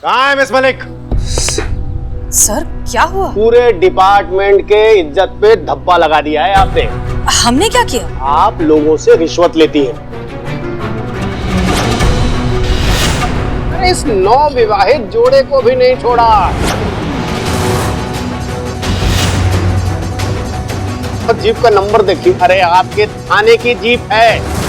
कहाँ है miss Malik? Sir क्या हुआ? पूरे डिपार्टमेंट के इज्जत पे धब्बा लगा दिया है आपने। हमने क्या किया? आप लोगों से रिश्वत लेती हैं। इस नवविवाहित जोड़े को भी नहीं छोड़ा। जीप का नंबर देखिए। अरे आपके थाने की जीप है।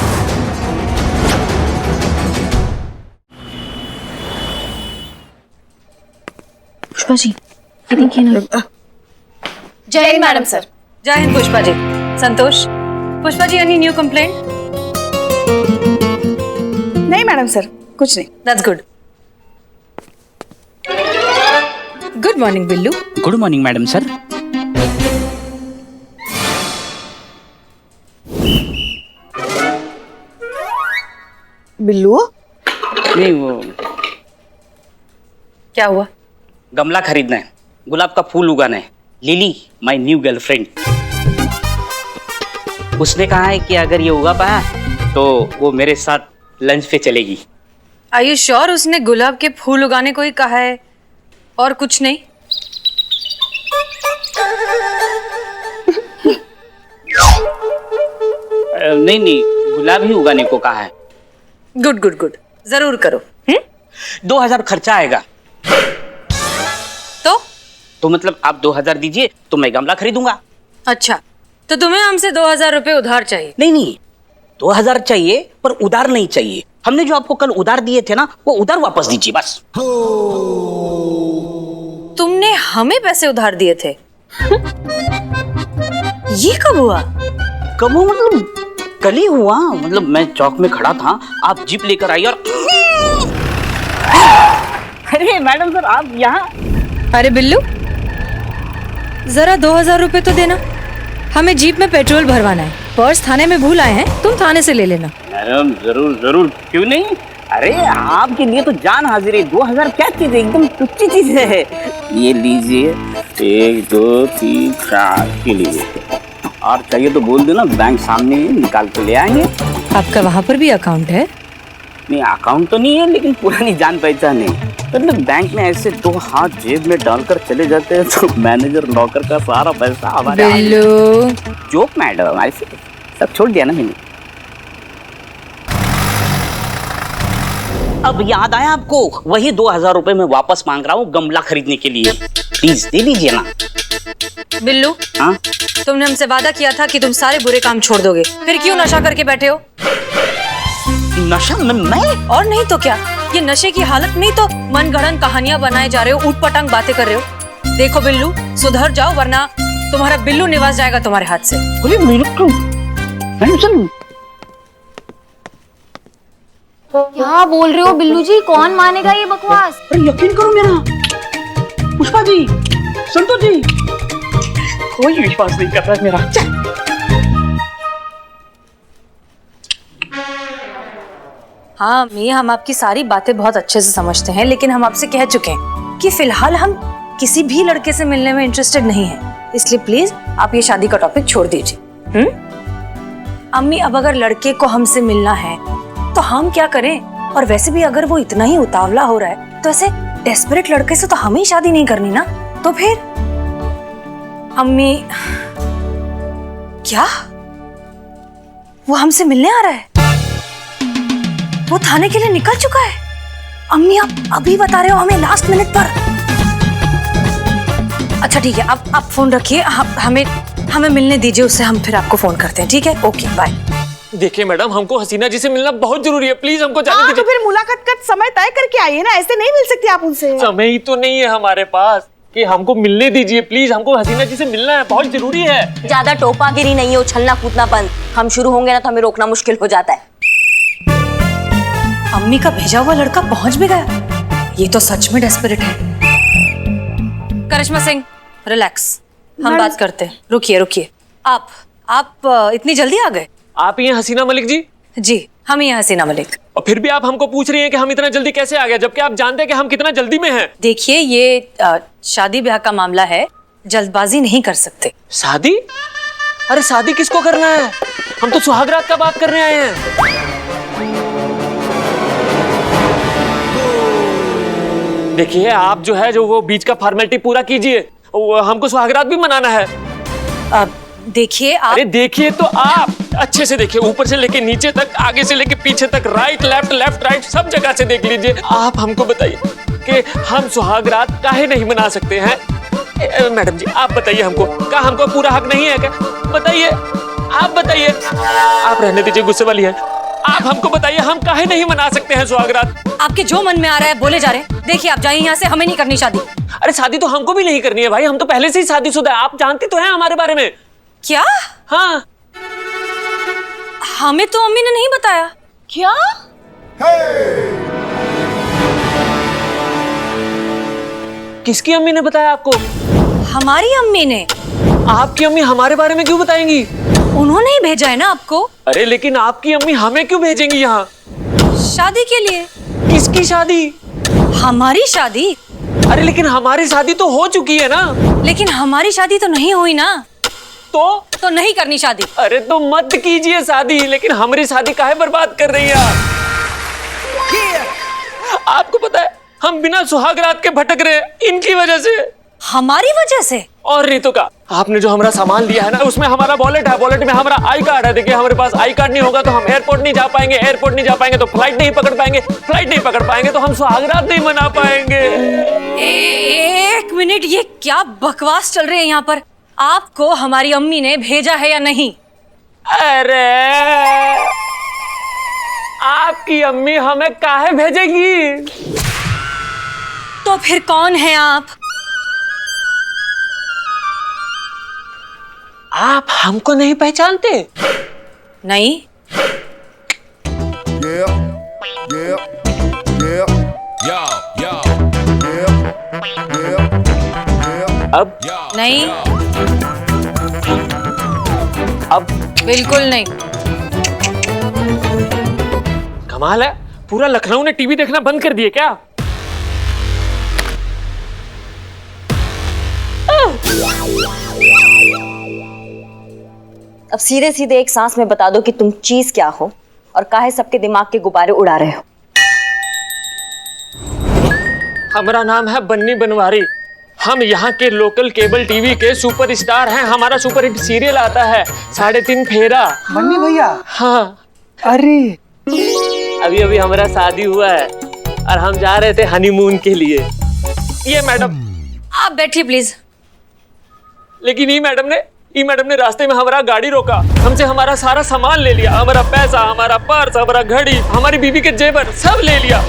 पुष्पा जी, ये देखिए ना। जय हिंद मैडम सर। जय हिंद पुष्पा जी। संतोष, Pushpa ji any new complaint? नहीं मैडम सर, कुछ नहीं। That's good. Good morning Billu. Good morning madam sir. Billu? नहीं, वो क्या हुआ? गमला खरीदना है, गुलाब का फूल उगाना है। लिली माय न्यू गर्लफ्रेंड, उसने कहा है कि अगर ये उगा पाया तो वो मेरे साथ लंच पे चलेगी। आर यू श्योर उसने गुलाब के फूल उगाने को ही कहा है और कुछ नहीं? नहीं नहीं, गुलाब ही उगाने को कहा है। गुड गुड गुड, जरूर करो। 2000 खर्चा आएगा। तो मतलब आप 2000 दीजिए तो मैं गमला खरीदूंगा। अच्छा, तो तुम्हें हमसे 2000 रुपए उधार चाहिए? नहीं नहीं, 2000 चाहिए पर उधार नहीं चाहिए। हमने जो आपको कल उधार दिए थे ना, वो उधार वापस दीजिए बस। तुमने हमें पैसे उधार दिए थे? ये कब हुआ? कब हुआ मतलब कल ही हुआ। मतलब मैं चौक में खड़ा था, आप जीप लेकर आई और अरे मैडम सर आप यहाँ। अरे बिल्लू, जरा 2000 रुपए तो देना, हमें जीप में पेट्रोल भरवाना है। पर्स थाने में भूल आए हैं, तुम थाने से ले लेना। मैडम जरूर जरूर, क्यों नहीं। अरे आपके लिए तो जान हाजिर है। 2000 क्या चीज है, एकदम तुच्छ चीज है। ये लीजिए, 1 2 3 4 के लिए, और चाहिए तो बोल देना, बैंक सामने निकाल के ले आएंगे। आपका वहाँ पर भी अकाउंट है? नहीं अकाउंट तो नहीं है, लेकिन पुरानी जान पहचान है। मतलब बैंक में ऐसे 2 हाथ जेब में डालकर चले जाते हैं तो मैनेजर नौकर का सारा पैसा हमारे। बिल्लू, जोक मैडम, ऐसे सब छोड़ दिया ना मैंने। अब याद आया आपको, वही 2000 रुपए मैं वापस मांग रहा हूँ गमला खरीदने के लिए। प्लीज दे दीजिए ना। बिल्लू, हाँ तुमने हमसे वादा किया था कि तुम सारे बुरे काम छोड़ दोगे, फिर क्यों नशा करके बैठे हो? नशा मैं और नहीं तो क्या, ये नशे की हालत में तो मनगढ़ंत कहानियां बनाए जा रहे हो, ऊट पटांग बातें कर रहे हो। देखो बिल्लू, सुधर जाओ वरना तुम्हारा बिल्लू निवास जाएगा तुम्हारे हाथ से। अरे मेरे को क्या बोल रहे हो बिल्लू जी? कौन मानेगा ये बकवास? अरे यकीन करो मेरा, पुष्पा जी, संतोष जी, कोई विश्वास नहीं कर रहा मेरा। हाँ अम्मी, हम आपकी सारी बातें बहुत अच्छे से समझते हैं, लेकिन हम आपसे कह चुके हैं कि फिलहाल हम किसी भी लड़के से मिलने में इंटरेस्टेड नहीं हैं। इसलिए प्लीज आप ये शादी का टॉपिक छोड़ दीजिए। अम्मी, अब अगर लड़के को हमसे मिलना है तो हम क्या करें? और वैसे भी अगर वो इतना ही उतावला हो रहा है तो ऐसे डेस्परेट लड़के से तो हमें ही शादी नहीं करनी ना। तो फिर अम्मी, क्या वो हमसे मिलने आ रहा है? वो थाने के लिए निकल चुका है? अम्मी, आप अभी बता रहे हो हमें लास्ट मिनट पर? अच्छा ठीक है, आप फोन रखिए, हमें मिलने दीजिए उससे, हम फिर आपको फोन करते हैं। ठीक है, ओके बाय। देखिए मैडम, हमको हसीना जी से मिलना बहुत जरूरी है, प्लीज हमको जाने दीजिए। तो फिर मुलाकात का समय तय करके आइए ना, ऐसे नहीं मिल सकती आप उनसे। समय ही तो नहीं है हमारे पास कि हमको मिलने दीजिए प्लीज, हमको हसीना जी से मिलना है, बहुत जरूरी है। ज्यादा टोपागिरी नहीं है, उछलना कूदना बंद। हम शुरू होंगे ना तो हमें रोकना मुश्किल हो जाता है। अम्मी का भेजा हुआ लड़का पहुंच भी गया, ये तो सच में डेस्परेट है। करिश्मा सिंह, रिलैक्स, हम बात करते हैं। रुकिए, आप इतनी जल्दी आ गए? आप ही हैं हसीना मलिक जी? जी, हम ही हैं हसीना मलिक। और फिर भी आप हमको पूछ रही हैं कि हम इतना जल्दी कैसे आ गए, जबकि आप जानते हैं कि हम कितना जल्दी में हैं। देखिए, ये शादी ब्याह का मामला है, जल्दबाजी नहीं कर सकते। शादी? अरे शादी किसको करना है? हम तो सुहागरात का बात करने आए हैं। देखिए आप जो है जो वो बीच का फॉर्मेलिटी पूरा कीजिए, हमको सुहागरात भी मनाना है। अब देखिए आप। अरे देखिए तो आप अच्छे से देखिए, ऊपर से लेके नीचे तक, आगे से लेके पीछे तक, राइट लेफ्ट लेफ्ट राइट सब जगह से देख लीजिए। आप हमको बताइए कि हम सुहागरात काहे नहीं मना सकते हैं? मैडम जी आप बताइए हमको, क्या हमको पूरा हक नहीं है क्या? बताइए, आप बताइए। आप रहने दीजिए, गुस्से वाली है। आप हमको बताइए हम काहे नहीं मना सकते हैं सुहागरात? आपके जो मन में आ रहा है बोले जा रहे हैं। देखिए आप जाइए यहाँ से, हमें नहीं करनी शादी। अरे शादी तो हमको भी नहीं करनी है भाई, हम तो पहले से ही शादीशुदा है। आप जानती तो हैं हमारे बारे में। क्या? हाँ, हमें तो अम्मी ने नहीं बताया। क्या? किसकी अम्मी ने बताया आपको? हमारी अम्मी ने। आपकी अम्मी हमारे बारे में क्यों बताएंगी? उन्होंने ही भेजा है ना आपको। अरे लेकिन आपकी अम्मी हमें क्यों भेजेंगी यहाँ? शादी के लिए। किसकी शादी? हमारी शादी। अरे लेकिन हमारी शादी तो हो चुकी है ना। लेकिन हमारी शादी तो नहीं हुई ना, तो नहीं करनी शादी। अरे तो मत कीजिए शादी, लेकिन हमारी शादी काहे बर्बाद कर रही है आप? आपको पता है हम बिना सुहागरात के भटक रहे हैं इनकी वजह से। हमारी वजह से? और नहीं तो का, आपने जो हमारा सामान लिया है ना उसमें हमारा वॉलेट है, वॉलेट में हमारा आई कार्ड है। देखिए हमारे पास आई कार्ड नहीं होगा तो हम एयरपोर्ट नहीं जा पाएंगे, एयरपोर्ट नहीं जा पाएंगे तो फ्लाइट नहीं पकड़ पाएंगे, फ्लाइट नहीं पकड़ पाएंगे तो हम सुहागरात नहीं मना पाएंगे। एक मिनट, ये क्या बकवास चल रही है यहाँ पर? आपको हमारी अम्मी ने भेजा है या नहीं? अरे आपकी अम्मी हमें काहे भेजेगी? तो फिर कौन है आप? आप हमको नहीं पहचानते? नहीं। अब नहीं। अब बिल्कुल नहीं। कमाल है, पूरा लखनऊ ने टीवी देखना बंद कर दिए क्या? अब सीधे सीधे एक सांस में बता दो कि तुम चीज क्या हो और काहे सबके दिमाग के गुब्बारे उड़ा रहे हो। हमारा नाम है बन्नी बनवारी, हम यहाँ के लोकल केबल टीवी के सुपरस्टार हैं। हमारा सुपरहिट सीरियल आता है 3.5 फेरा। बन्नी भैया। हाँ, अरे अभी अभी हमारा शादी हुआ है और हम जा रहे थे हनीमून के लिए। ये मैडम। आप बैठिए प्लीज। लेकिन ये मैडम ने रास्ते में हमारा गाड़ी रोका, हमसे हमारा सारा सामान ले लिया, हमारा पैसा, हमारा पर्स, हमारा घड़ी, हमारी बीवी के जेवर सब ले लिया।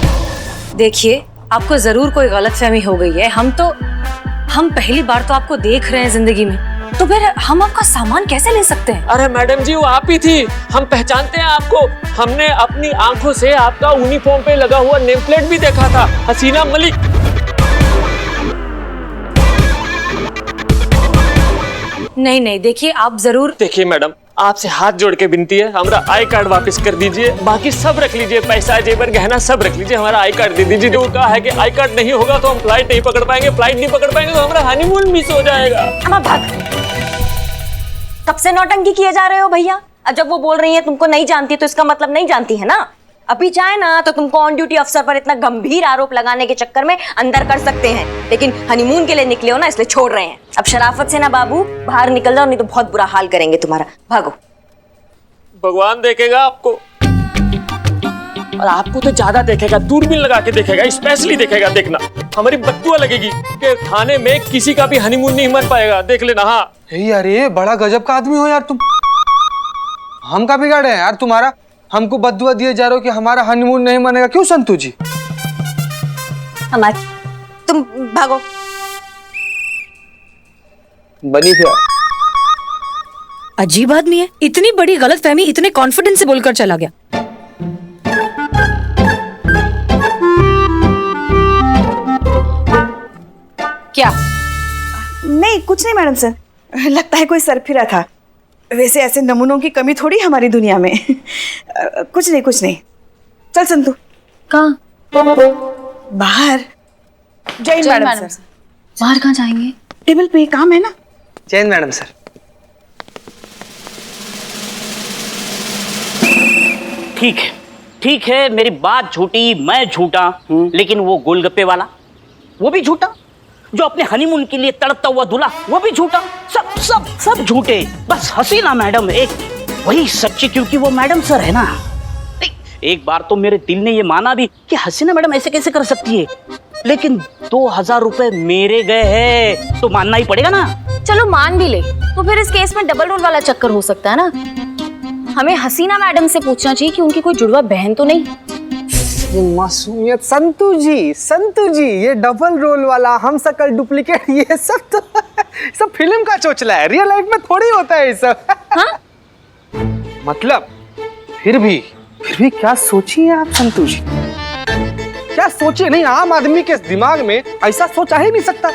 देखिए आपको जरूर कोई गलतफहमी हो गई है। हम पहली बार तो आपको देख रहे हैं जिंदगी में, तो फिर हम आपका सामान कैसे ले सकते हैं? अरे मैडम जी वो आप ही थी, हम पहचानते हैं आपको। हमने अपनी आंखों से आपका यूनिफॉर्म पे लगा हुआ नेम प्लेट भी देखा था, हसीना मलिक। नहीं, देखिए आप जरूर। देखिए मैडम, आपसे हाथ जोड़ के विनती है, हमारा आई कार्ड वापस कर दीजिए, बाकी सब रख लीजिए, पैसा जेवर गहना सब रख लीजिए, हमारा आई कार्ड दे दीजिए। जो कहा है कि आई कार्ड नहीं होगा तो हम फ्लाइट नहीं पकड़ पाएंगे, फ्लाइट नहीं पकड़ पाएंगे तो हमारा हनीमून मिस हो जाएगा। अम्मा भाग, कब से नौटंकी किए जा रहे हो भैया? अब जब वो बोल रही है तुमको नहीं जानती तो इसका मतलब नहीं जानती है ना। अभी चाहे ना तो तुमको ऑन ड्यूटी अफसर पर इतना गंभीर आरोप लगाने के चक्कर में अंदर कर सकते हैं, लेकिन हनीमून के लिए निकले हो ना इसलिए छोड़ रहे हैं। अब शराफत से ना बाबू बाहर निकल जाओ, नहीं तो बहुत बुरा हाल करेंगे तुम्हारा। भागो। भगवान देखेगा आपको, और आपको तो ज्यादा देखेगा, दूरबीन लगा के देखेगा, स्पेशली देखेगा। देखना हमारी बददुआ लगेगी कि थाने में किसी का भी हनीमून नहीं मर पाएगा, देख लेना। हाँ अरे बड़ा गजब का आदमी हो यार तुम। हम का बिगाड़े हैं यार तुम्हारा? हमको बददुआ दिए जा रहे हो कि हमारा हनीमून नहीं मनेगा, क्यों संतू जी? तुम भागो। बनी फिर अजीब आदमी है, इतनी बड़ी गलतफहमी इतने कॉन्फिडेंस से बोलकर चला गया। क्या? नहीं कुछ नहीं मैडम सर, लगता है कोई सरफिरा था। वैसे ऐसे नमूनों की कमी थोड़ी हमारी दुनिया में। कुछ नहीं। चल संतू। कहाँ? बाहर। जय हिंद मैडम सर। बाहर कहाँ जाएंगे? टेबल पे काम है ना। जय हिंद मैडम सर। ठीक है, मेरी बात झूठी, मैं झूठा, लेकिन वो गोलगप्पे वाला वो भी झूठा। जो अपने हनीमून के लिए तड़पता हुआ दूल्हा, वो भी झूठा। सब सब सब झूठे। बस हसीना मैडम एक वही सच्ची, क्योंकि वो मैडम सर है ना। एक बार तो मेरे दिल ने ये माना भी कि हसीना मैडम ऐसे कैसे कर सकती है, लेकिन 2000 रुपए मेरे गए हैं तो मानना ही पड़ेगा ना। चलो मान भी ले, तो फिर इस केस में डबल रोल वाला चक्कर हो सकता है ना। हमें हसीना मैडम से पूछना चाहिए कि उनकी कोई जुड़वा बहन तो नहीं। मासूमियत संतू जी, ये डबल रोल वाला, हम शकल डुप्लीकेट, ये सब तो सब फिल्म का चोचला है, रियल लाइफ में थोड़ी होता है ये सब। हाँ? मतलब फिर भी क्या सोचिए आप संतू जी, क्या सोचिए? नहीं, आम आदमी के दिमाग में ऐसा सोचा ही नहीं सकता।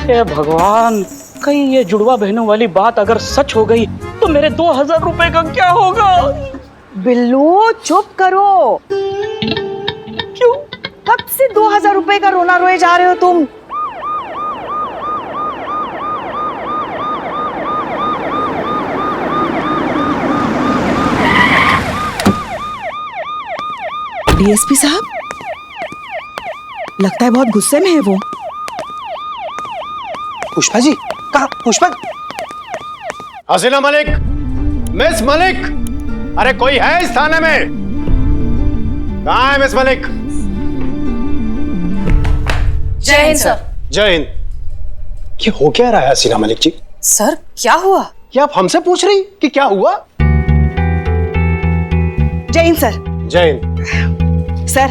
हे भगवान, कहीं ये जुड़वा बहनों वाली बात अगर सच हो गई तो मेरे 2000 रुपए का क्या होगा? बिल्लू चुप करो। क्यों? कब से 2000 रुपए का रोना रोए जा रहे हो तुम? डीएसपी साहब, लगता है बहुत गुस्से में है वो। पुष्पा जी, कहा पुष्पा? हसीना मलिक, मिस मलिक, अरे कोई है इस थाने में? कहाँ है मिस मलिक? जय हिंद सर। जय हिंद। ये हो क्या रहा है हसीना मलिक जी? सर क्या हुआ? क्या आप हमसे पूछ रही कि क्या हुआ? जय हिंद सर। जय हिंद। सर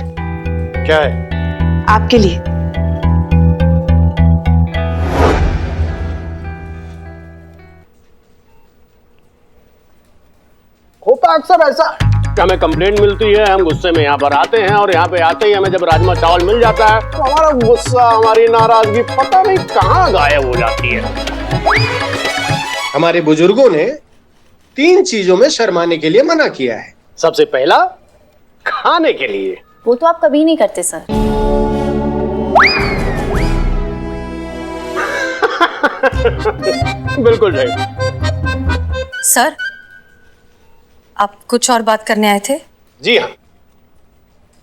क्या है? आपके लिए। होता अक्सर ऐसा कि हमें कंप्लेंट मिलती है, हम गुस्से में यहाँ पर आते हैं और यहाँ पे आते ही हमें जब राजमा चावल मिल जाता है तो हमारा गुस्सा, हमारी नाराजगी पता नहीं कहाँ गायब हो जाती है। हमारे बुजुर्गों ने 3 चीजों में शर्माने के लिए मना किया है। सबसे पहला, खाने के लिए। वो तो आप कभी नहीं करते सर। बिल्कुल सही। सर, आप कुछ और बात करने आए थे? जी हाँ,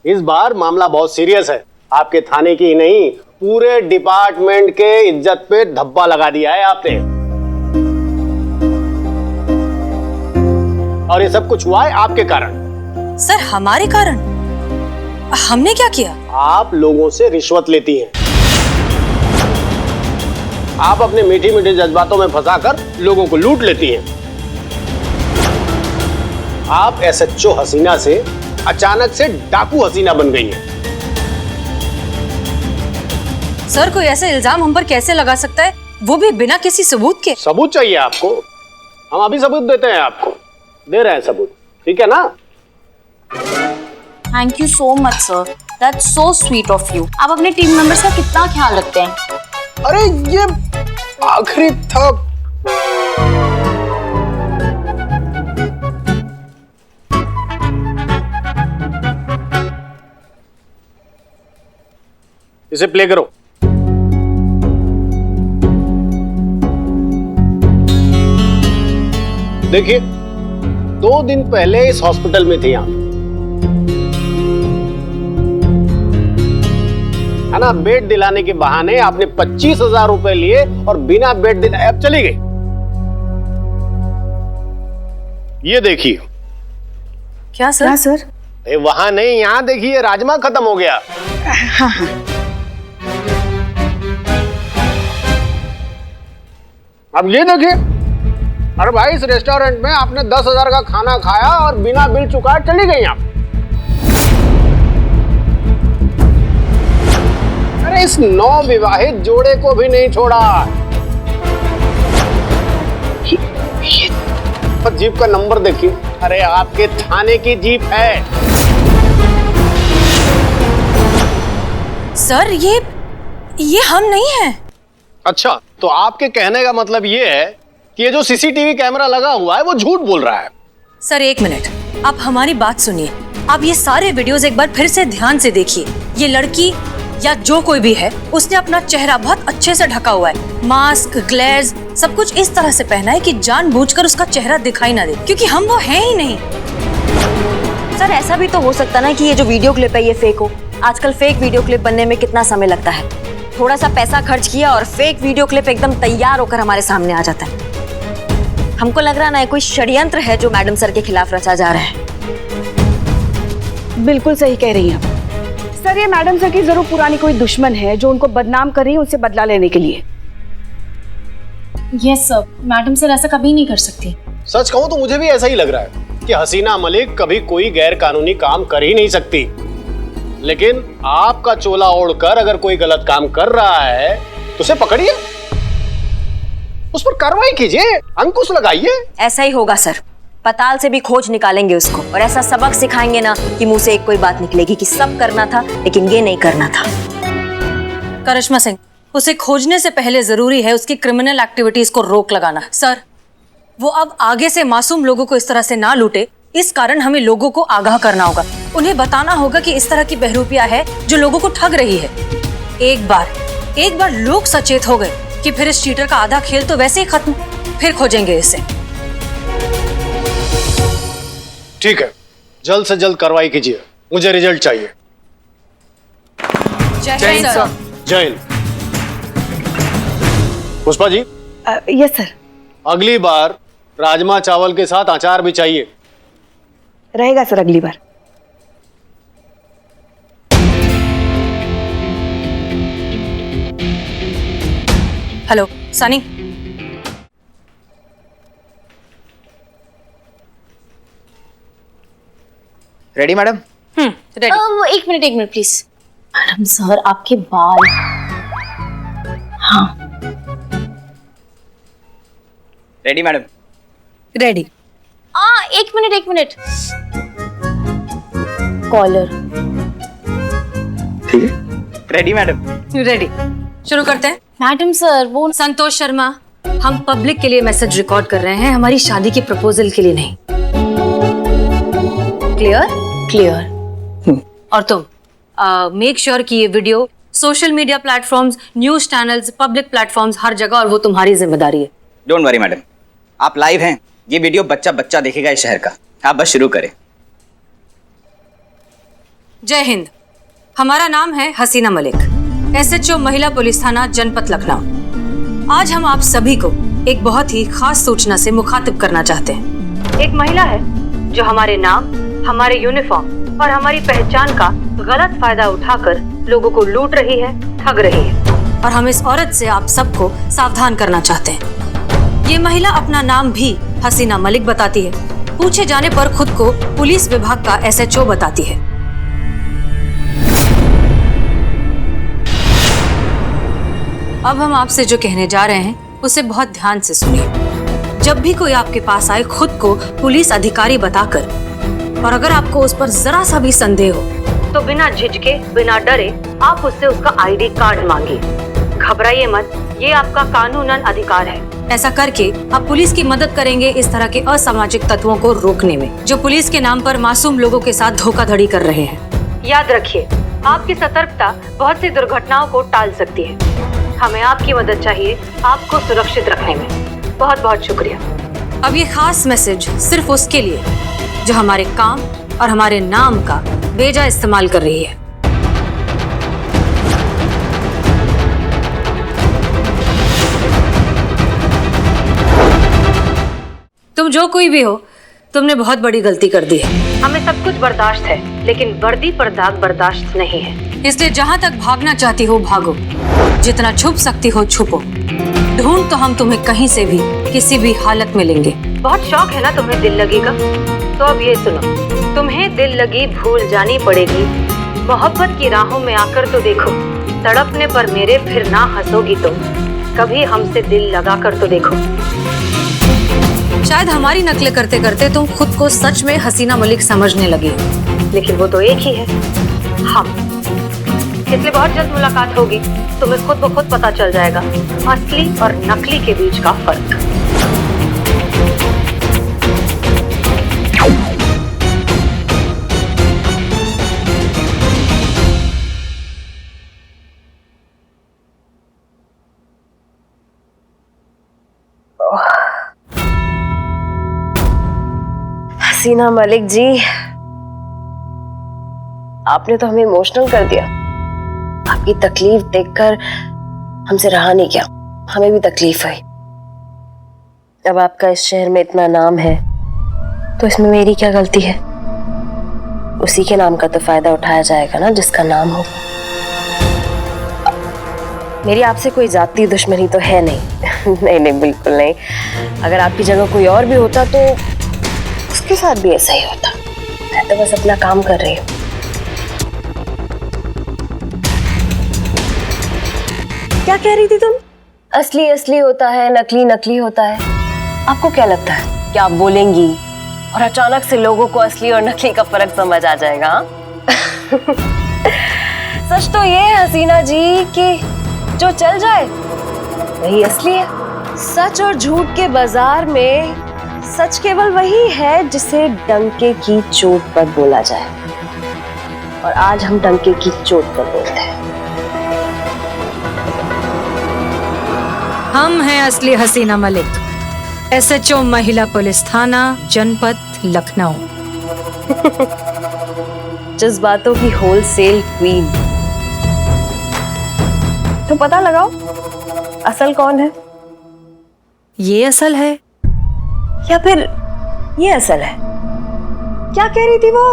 इस बार मामला बहुत सीरियस है। आपके थाने की ही नहीं, पूरे डिपार्टमेंट के इज्जत पे धब्बा लगा दिया है आपने। और ये सब कुछ हुआ है आपके कारण। सर हमारे कारण? हमने क्या किया? आप लोगों से रिश्वत लेती हैं। आप अपने मीठी मीठे जज्बातों में फंसाकर लोगों को लूट लेती हैं। आप एसएचओ हसीना से अचानक से डाकू हसीना बन गई हैं। सर कोई ऐसा इल्जाम हम पर कैसे लगा सकता है, वो भी बिना किसी सबूत के? सबूत चाहिए आपको? हम अभी सबूत देते हैं आपको। दे रहे हैं सबूत, ठीक है ना? Thank you so much sir, that's so sweet of you. आप अपने टीम मेंबर्स का कितना ख्याल रखते हैं। अरे ये आखिरी था। इसे प्ले करो। देखिए, 2 दिन पहले इस हॉस्पिटल में थे आप, है ना? बेड दिलाने के बहाने आपने 25,000 रुपए लिए और बिना बेड दिलाए अब चली गई। ये देखिए। क्या सर? क्या सर? वहां नहीं, यहां देखिए, राजमा खत्म हो गया। हाँ हाँ। अब ये देखिए। अरे भाई, इस रेस्टोरेंट में आपने 10,000 का खाना खाया और बिना बिल चुकाए चली गई आप। अरे इस नवविवाहित जोड़े को भी नहीं छोड़ा। जीप का नंबर देखिए। अरे आपके थाने की जीप है। सर ये हम नहीं हैं। अच्छा, तो आपके कहने का मतलब ये है कि ये जो सीसीटीवी कैमरा लगा हुआ है वो झूठ बोल रहा है। सर 1 मिनट, आप हमारी बात सुनिए। आप ये सारे वीडियोस एक बार फिर से ध्यान से देखिए। ये लड़की या जो कोई भी है, उसने अपना चेहरा बहुत अच्छे से ढका हुआ है। मास्क, ग्लेज, सब कुछ इस तरह से पहना है कि जानबूझकर उसका चेहरा दिखाई ना दे, क्योंकि हम वो हैं ही नहीं। सर ऐसा भी तो हो सकता ना कि ये जो वीडियो क्लिप है ये फेक हो। आजकल फेक वीडियो क्लिप बनने में कितना समय लगता है। थोड़ा सा पैसा खर्च किया और फेक वीडियो क्लिप एकदम तैयार होकर हमारे सामने आ जाता है। हमको लग रहा ना कोई षड्यंत्र है जो मैडम सर के खिलाफ रचा जा रहा है। बिल्कुल सही कह रही हैं आप। सर, ये मैडम सर की जरूर पुरानी कोई दुश्मन है जो उनको बदनाम कर रही है उनसे बदला लेने के लिए। यस सर, मैडम सर ऐसा कभी नहीं कर सकती। सच कहूं तो मुझे भी ऐसा ही लग रहा है कि हसीना मलिक कभी कोई गैर कानूनी काम कर ही नहीं सकती। लेकिन आपका चोला ओढ़कर अगर कोई गलत काम कर रहा है तो उसे पकड़िए, उस पर कार्रवाई कीजिए, अंकुश लगाइए। ऐसा ही होगा सर, पताल से भी खोज निकालेंगे उसको और ऐसा सबक सिखाएंगे ना कि मुंह से एक कोई बात निकलेगी कि सब करना था लेकिन ये नहीं करना था। करिश्मा सिंह, उसे खोजने से पहले जरूरी है उसकी क्रिमिनल एक्टिविटीज को रोक लगाना। सर, वो अब आगे से मासूम लोगों को इस तरह से ना लूटे, इस कारण हमें लोगों को आगाह करना होगा। उन्हें बताना होगा कि इस तरह की बहरूपिया है जो लोगों को ठग रही है। एक बार लोग सचेत हो गए कि फिर इस चीटर का आधा खेल तो वैसे ही खत्म, फिर खोजेंगे इसे। ठीक है, जल्द से जल्द कार्रवाई कीजिए, मुझे रिजल्ट चाहिए। जय हिंद सर। जय हिंद। Pushpa ji, yes sir. अगली बार राजमा चावल के साथ अचार भी चाहिए। रहेगा सर अगली बार। Hello Sunny, ready madam? Ready. एक मिनट प्लीज। मैडम सर, आपके बाल। हाँ रेडी मैडम? रेडी। एक मिनट। कॉलर। ठीक है, रेडी मैडम? रेडी। शुरू करते हैं। मैडम सर, वो संतोष शर्मा, हम पब्लिक के लिए मैसेज रिकॉर्ड कर रहे हैं, हमारी शादी की प्रपोजल के लिए नहीं। क्लियर? और तुम मेक श्योर कि ये video social media platforms, news channels, public platforms, हर जगह, और वो तुम्हारी जिम्मेदारी है। डोंट वरी मैडम, आप लाइव हैं, ये वीडियो बच्चा देखेगा इस शहर का। आप बस शुरू करें। जय हिंद। हमारा नाम है हसीना मलिक, SHO महिला पुलिस थाना जनपद लखनऊ। आज हम आप सभी को एक बहुत ही खास सूचना से मुखातिब करना चाहते हैं। एक महिला है जो हमारे नाम, हमारे यूनिफॉर्म और हमारी पहचान का गलत फायदा उठाकर लोगों को लूट रही है, ठग रही है, और हम इस औरत से आप सबको सावधान करना चाहते हैं। ये महिला अपना नाम भी हसीना मलिक बताती है, पूछे जाने पर खुद को पुलिस विभाग का SHO बताती है। अब हम आपसे जो कहने जा रहे हैं उसे बहुत ध्यान से सुनिए। जब भी कोई आपके पास आए खुद को पुलिस अधिकारी बताकर, और अगर आपको उस पर जरा सा भी संदेह हो तो बिना झिझके, बिना डरे आप उससे उसका ID कार्ड मांगिए। घबराइए मत, ये आपका कानूनन अधिकार है। ऐसा करके आप पुलिस की मदद करेंगे इस तरह के असामाजिक तत्वों को रोकने में, जो पुलिस के नाम पर मासूम लोगों के साथ धोखाधड़ी कर रहे हैं। याद रखिए, आपकी सतर्कता बहुत सी दुर्घटनाओं को टाल सकती है। हमें आपकी मदद चाहिए आपको सुरक्षित रखने में। बहुत बहुत शुक्रिया। अब ये खास मैसेज सिर्फ उसके लिए जो हमारे काम और हमारे नाम का बेजा इस्तेमाल कर रही है। तुम जो कोई भी हो, तुमने बहुत बड़ी गलती कर दी है। हमें सब कुछ बर्दाश्त है, लेकिन वर्दी पर दाग बर्दाश्त नहीं है। इसलिए जहाँ तक भागना चाहती हो भागो, जितना छुप सकती हो छुपो। ढूंढ तो हम तुम्हें कहीं से भी, किसी भी हालत में लेंगे। बहुत शौक है ना तुम्हें दिल लगी का? तो अब ये सुनो, तुम्हें दिल लगी भूल जानी पड़ेगी। मोहब्बत की राहों में आकर तो देखो, तड़पने पर मेरे फिर ना हंसोगी तुम। कभी हमसे दिल लगा कर तो देखो। शायद हमारी नकलें करते करते तुम खुद को सच में हसीना मलिक समझने लगे, लेकिन वो तो एक ही है, हम। इसलिए बहुत जल्द मुलाकात होगी, तुम्हें खुद ब खुद पता चल जाएगा असली और नकली के बीच का फर्क। हसीना मलिक जी, आपने तो हमें इमोशनल कर दिया। आपकी तकलीफ देखकर हमसे रहा नहीं गया, हमें भी तकलीफ हुई। अब आपका इस शहर में इतना नाम है तो इसमें मेरी क्या गलती है? उसी के नाम का तो फायदा उठाया जाएगा ना जिसका नाम हो। मेरी आपसे कोई जाती दुश्मनी तो है नहीं। नहीं नहीं, बिल्कुल नहीं। अगर आपकी जगह कोई और भी होता तो उसके साथ भी ऐसा ही होता। मैं तो बस अपना काम कर रही हूँ। क्या कह रही थी तुम? असली असली होता है, नकली नकली होता है। आपको क्या लगता है कि आप बोलेंगी और अचानक से लोगों को असली और नकली का फर्क समझ आ जाएगा? सच तो ये है हसीना जी कि जो चल जाए वही असली है। सच और झूठ के बाजार में सच केवल वही है जिसे डंके की चोट पर बोला जाए, और आज हम डंके की चोट पर बोलते हैं। हम हैं असली हसीना मलिक, SHO महिला पुलिस थाना जनपद लखनऊ। जज्बातों की होलसेल क्वीन। तो पता लगाओ असल कौन है? ये असल है या फिर ये असल है? क्या कह रही थी वो?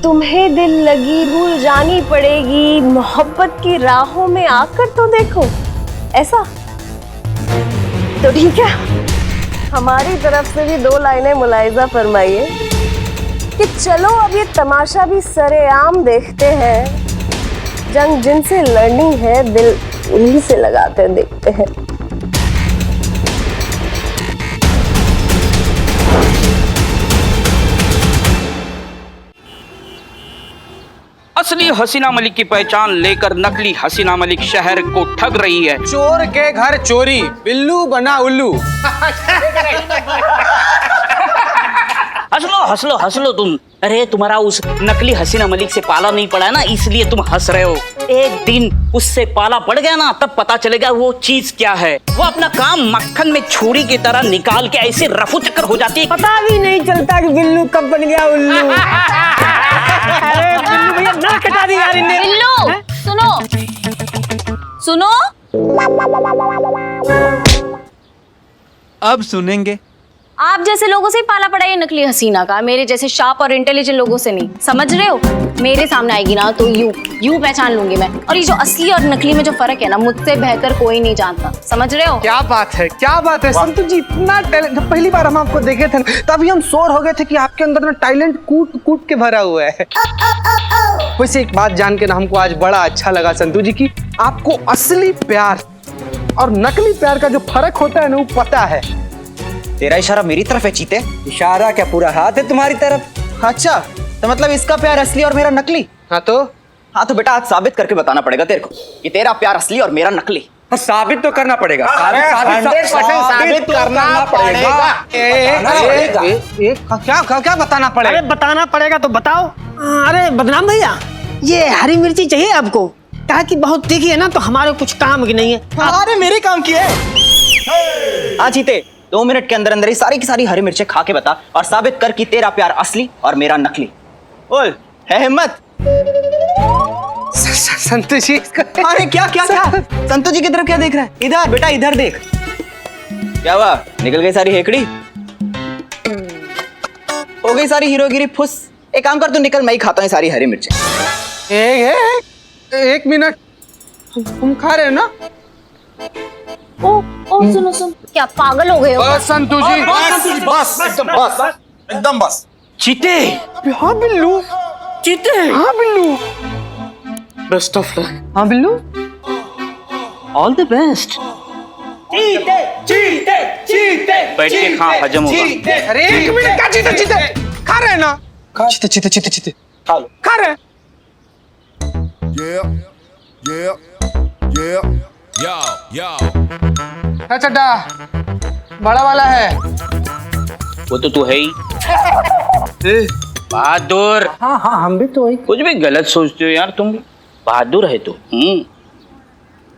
तुम्हें दिल लगी भूल जानी पड़ेगी, मोहब्बत की राहों में आकर तो देखो, ऐसा? तो ठीक है, हमारी तरफ से भी 2 लाइनें मुलाहिजा फरमाइए कि चलो अब ये तमाशा भी सरेआम देखते हैं। जंग जिनसे लड़नी है दिल उन्हीं से लगाकर देखते हैं। असली हसीना मलिक की पहचान लेकर नकली हसीना मलिक शहर को ठग रही है। चोर के घर चोरी, बिल्लू बना उल्लू। हंस लो हंस लो तुम। अरे तुम्हारा उस नकली हसीना मलिक से पाला नहीं पड़ा है ना, इसलिए तुम हंस रहे हो। एक दिन उससे पाला पड़ गया ना, तब पता चलेगा वो चीज क्या है। वो अपना काम मक्खन में छुरी की तरह निकाल के ऐसे रफू चक्कर हो जाती है, पता भी नहीं चलता कि बिल्लू कब बन गया उल्लू। अरे बिल्लू भैया ना कटा दी यार इन्हें। बिल्लू सुनो सुनो, अब सुनेंगे। आप जैसे लोगों से ही पाला पड़ा ये नकली हसीना का, मेरे जैसे शार्प और इंटेलिजेंट लोगों से नहीं। समझ रहे हो? मेरे सामने आएगी ना तो यू पहचान लूंगी मैं। और ये जो असली और नकली में जो फर्क है ना, मुझसे बेहतर कोई नहीं जानता। समझ रहे हो? क्या बात है, क्या बात है संतू जी, इतना टैलेंट। जब पहली बार हम आपको देखे थे तभी हम श्योर हो गए थे कि आपके अंदर में टैलेंट कूट कूट के भरा हुआ है। वैसे एक बात जान के ना हमको आज बड़ा अच्छा लगा संतू जी की आपको असली प्यार और नकली प्यार का जो फर्क होता है ना वो पता है। तेरा इशारा मेरी तरफ है चीते? इशारा क्या, पूरा हाथ है तुम्हारी तरफ। अच्छा, तो मतलब इसका प्यार असली और मेरा नकली? हाँ तो बेटा आज साबित करके बताना पड़ेगा तेरे को कि तेरा प्यार असली और मेरा नकली। साबित तो करना पड़ेगा। 100% साबित करना पड़ेगा। क्या बताना पड़ेगा? अरे बताना पड़ेगा तो बताओ। अरे बदनाम भैया, ये हरी मिर्ची चाहिए आपको? कहा कि बहुत तीखी है ना, तो हमारे कुछ काम की नहीं है। अरे मेरे काम की है। हाँ चीते, 2 मिनट के अंदर अंदर ही सारी की सारी हरी मिर्चें खा के बता और साबित कर कि तेरा प्यार असली और मेरा नकली। बोल, है हिम्मत? संतू जी अरे क्या क्या क्या संतू जी की तरफ क्या देख रहा है? इधर बेटा, इधर देख। क्या हुआ, निकल गई सारी हेकड़ी? हो गई सारी हीरोगिरी फुस। एक काम कर, तू निकल, मैं ही खाता हूँ सारी हरी मिर्चें। एक मिनट, तुम खा रहे हो ना? ओ सुनो सुन, क्या पागल हो गए हो? बस संतू जी, बस एकदम बस। चीते, हाँ बिल्लू, चीते, हाँ बिल्लू, बेस्ट ऑफ लक। हाँ बिल्लू, ऑल द बेस्ट। चीते चीते चीते बैठ के खा, हजम होगा। अरे एक मिनट का चीते चीते खा रहे हैं ना? चीते चीते चीते चीते खा लो। खा रहे हैं। चड्डा बड़ा वाला है वो तो तू है ही बहादुर। हाँ हाँ हम भी तो वही। कुछ भी गलत सोचते हो यार तुम। बहादुर है तू।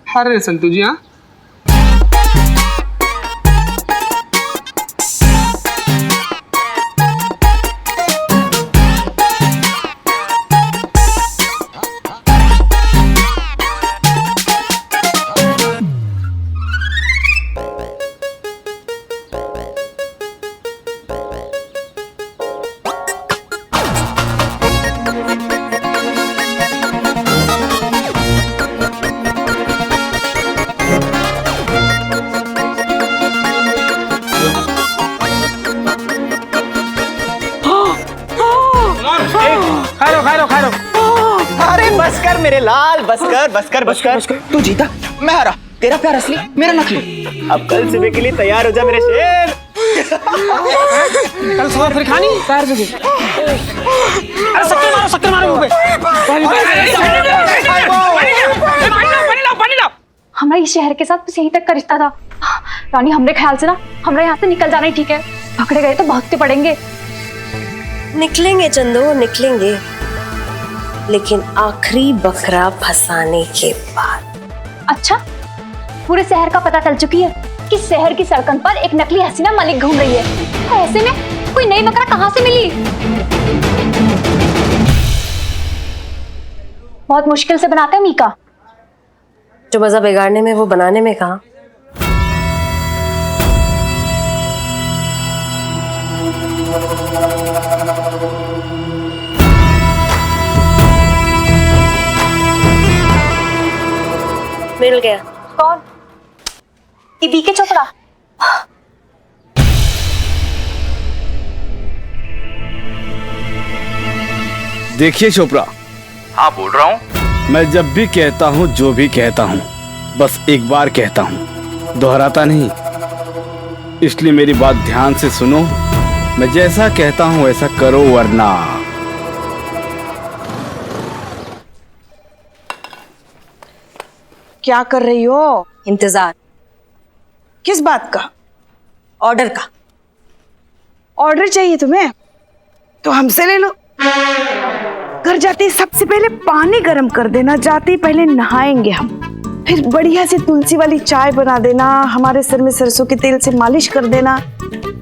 अरे संतू जी, हाँ मेरे लाल, बस कर बस कर बस कर। तू जीता, मैं हारा। तेरा प्यार असली, मेरा नकली। अब कल सुबह के लिए तैयार हो जा मेरे शेर। कल सुबह फिर खानी पैर से। अरे शक्कर मारो मुंह पे। हमारा इस शहर के साथ बस यहीं तक का रिश्ता था रानी। हमरे ख्याल से ना हमरा यहाँ से निकल जाना ही ठीक है। पकड़े गए तो भागते पड़ेंगे। निकलेंगे चंदो, निकलेंगे, लेकिन आखिरी बकरा फंसाने के बाद। अच्छा, पूरे शहर का पता चल चुकी है कि शहर की सड़कों पर एक नकली हसीना मलिक घूम रही है। तो ऐसे में कोई नई बकरा कहाँ से मिली? बहुत मुश्किल से बनाते हैं मीका। जो मजा बिगाड़ने में वो बनाने में कहा। मिल गया। कौन? ये बीके चोपड़ा। देखिए चोपड़ा। हाँ बोल रहा हूँ। मैं जब भी कहता हूँ जो भी कहता हूँ बस एक बार कहता हूँ, दोहराता नहीं। इसलिए मेरी बात ध्यान से सुनो। मैं जैसा कहता हूँ वैसा करो, वरना क्या कर रही हो? इंतजार। किस बात का? ऑर्डर का। ऑर्डर चाहिए तुम्हें तो हमसे ले लो। घर जाते ही सबसे पहले पानी गर्म कर देना। जाते ही पहले नहाएंगे हम, फिर बढ़िया से तुलसी वाली चाय बना देना, हमारे सर में सरसों के तेल से मालिश कर देना,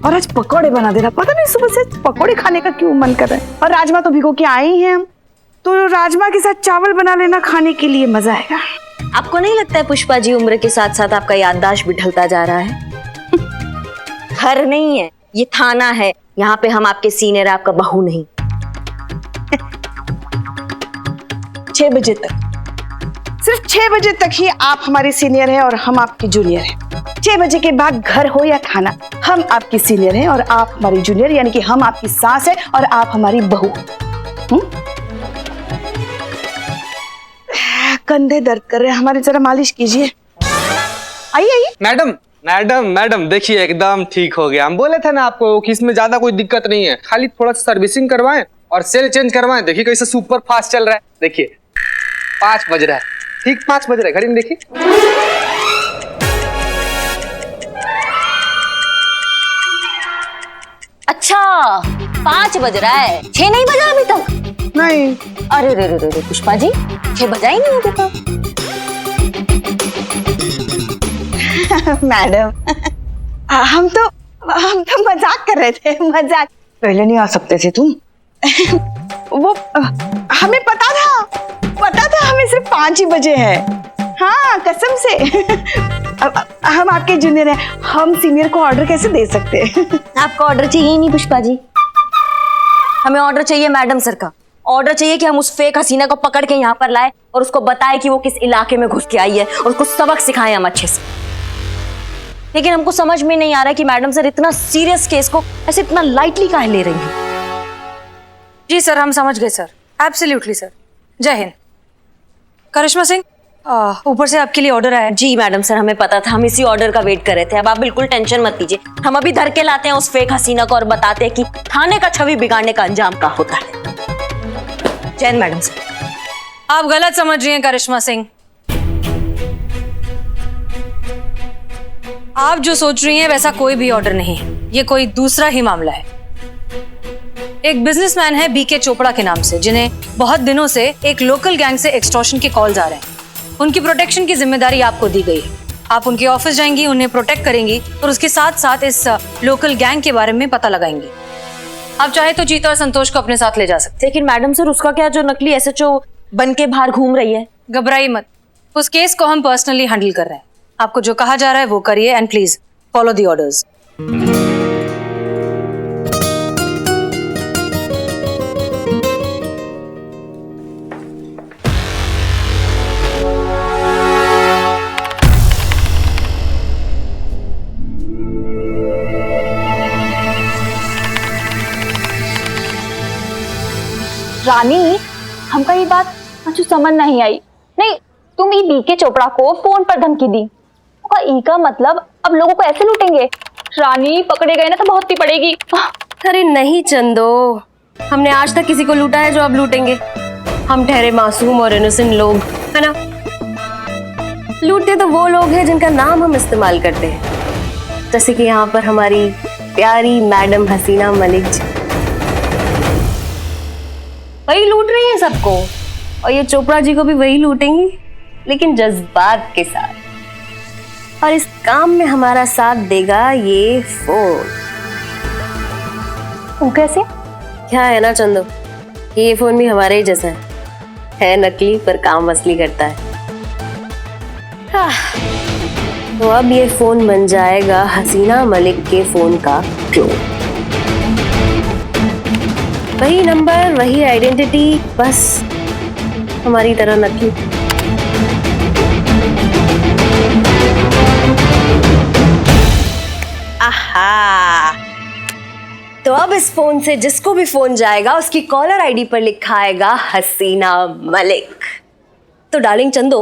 और आज पकौड़े बना देना। पता नहीं सुबह से पकौड़े खाने का क्यों मन कर रहा है। और राजमा तो भिगो के आए ही हैं हम, तो राजमा के साथ चावल बना लेना, खाने के लिए मजा आएगा। आपको नहीं लगता है पुष्पा जी उम्र के साथ साथ आपका याददाश्त भी ढलता जा रहा है? घर नहीं है, ये थाना है। यहाँ पे हम आपके सीनियर, आपका बहू नहीं। 6 बजे तक, सिर्फ 6 बजे तक ही आप हमारी सीनियर हैं और हम आपकी जूनियर हैं। 6 बजे के बाद घर हो या खाना, हम आपकी सीनियर हैं और आप हमारी जूनियर, यानी कि हम आपकी सास है और आप हमारी बहू। कंधे दर्द कर रहे हैं हमारे, जरा मालिश कीजिए। आइए आइए। मैडम मैडम मैडम देखिए एकदम ठीक हो गया। हम बोले थे ना आपको कि इसमें ज्यादा कोई दिक्कत नहीं है, खाली थोड़ा सा सर्विसिंग करवाएं और सेल चेंज करवाएं। देखिए कैसे सुपर फास्ट चल रहा है। देखिए 5 बज रहा है, ठीक 5 बज रहा है, घड़ी में देखिए। अच्छा 5 बज रहा है, 6 नहीं बजा अभी तक? नहीं। अरे रे रे रे पुष्पा जी, 6 बजा ही नहीं अभी तक। मैडम हम तो मजाक कर रहे थे, मजाक। पहले नहीं आ सकते थे तुम? वो हमें पता था हमें सिर्फ 5 ही बजे है। हाँ कसम से। हम आपके जूनियर हैं, हम सीनियर को ऑर्डर कैसे दे सकते हैं? आपका ऑर्डर चाहिए ही नहीं पुष्पा जी, हमें ऑर्डर चाहिए मैडम सर का। ऑर्डर चाहिए कि हम उस फेक हसीना को पकड़ के यहाँ पर लाए और उसको बताए कि वो किस इलाके में घुस के आई है और उसको सबक सिखाएं हम अच्छे से। लेकिन हमको समझ में नहीं आ रहा कि मैडम सर इतना सीरियस केस को ऐसे इतना लाइटली काहे ले रही हैं। जी सर, हम समझ गए सर, एब्सोल्युटली सर। जय हिंद। करिश्मा सिंह, ऊपर से आपके लिए ऑर्डर आया। जी मैडम सर, हमें पता था, हम इसी ऑर्डर का वेट कर रहे थे। अब आप बिल्कुल टेंशन मत लीजिए, हम अभी धर के लाते हैं उस फेक हसीना को और बताते हैं कि थाने का छवि बिगाड़ने का अंजाम क्या होता है। Jain madam sir. आप गलत समझ रही हैं करिश्मा सिंह। आप जो सोच रही हैं वैसा कोई भी ऑर्डर नहीं है, ये कोई दूसरा ही मामला है। एक बिजनेसमैन है बीके चोपड़ा के नाम से, जिन्हें बहुत दिनों से एक लोकल गैंग से एक्सटॉर्शन के कॉल्स आ रहे हैं। उनकी प्रोटेक्शन की जिम्मेदारी आपको दी गई है। आप उनके ऑफिस जाएंगी, उन्हें प्रोटेक्ट करेंगी और उसके साथ साथ इस लोकल गैंग के बारे में पता लगाएंगी। आप चाहे तो चीता और संतोष को अपने साथ ले जा सकते। लेकिन मैडम सर, उसका क्या जो नकली एसएचओ बन के बाहर घूम रही है? घबराइए मत, उस केस को हम पर्सनली हैंडल कर रहे हैं। आपको जो कहा जा रहा है वो करिए and please follow the orders. Rani, हमका ये बात मुझे समझ नहीं आई। नहीं, तुम ई बीके चोपड़ा को फोन पर धमकी दी, ई का मतलब अब लोगों को ऐसे लूटेंगे? रानी पकड़े गए ना तो बहुत ही पड़ेगी। अरे नहीं चंदो, हमने आज तक किसी को लूटा है जो अब लूटेंगे? हम ठहरे मासूम और इनोसेंट लोग, है ना? लूटते तो वो लोग हैं जिनका नाम हम इस्तेमाल करते हैं, जैसे कि यहाँ पर हमारी प्यारी मैडम हसीना मलिक जी। वही लूट रही है सबको, और ये चोपड़ा जी को भी वही लूटेंगी, लेकिन जज्बात के साथ। और इस काम में हमारा साथ देगा ये फोन। वो कैसे? क्या है ना चंदो, ये फोन भी हमारे ही जैसा है नकली पर काम असली करता है। तो अब ये फोन बन जाएगा हसीना मलिक के फोन का क्लोन। वही नंबर, वही आइडेंटिटी, बस हमारी तरह नकली। आहा, तो अब इस फोन से जिसको भी फोन जाएगा उसकी कॉलर आईडी पर लिखा आएगा हसीना मलिक। तो डार्लिंग चंदो,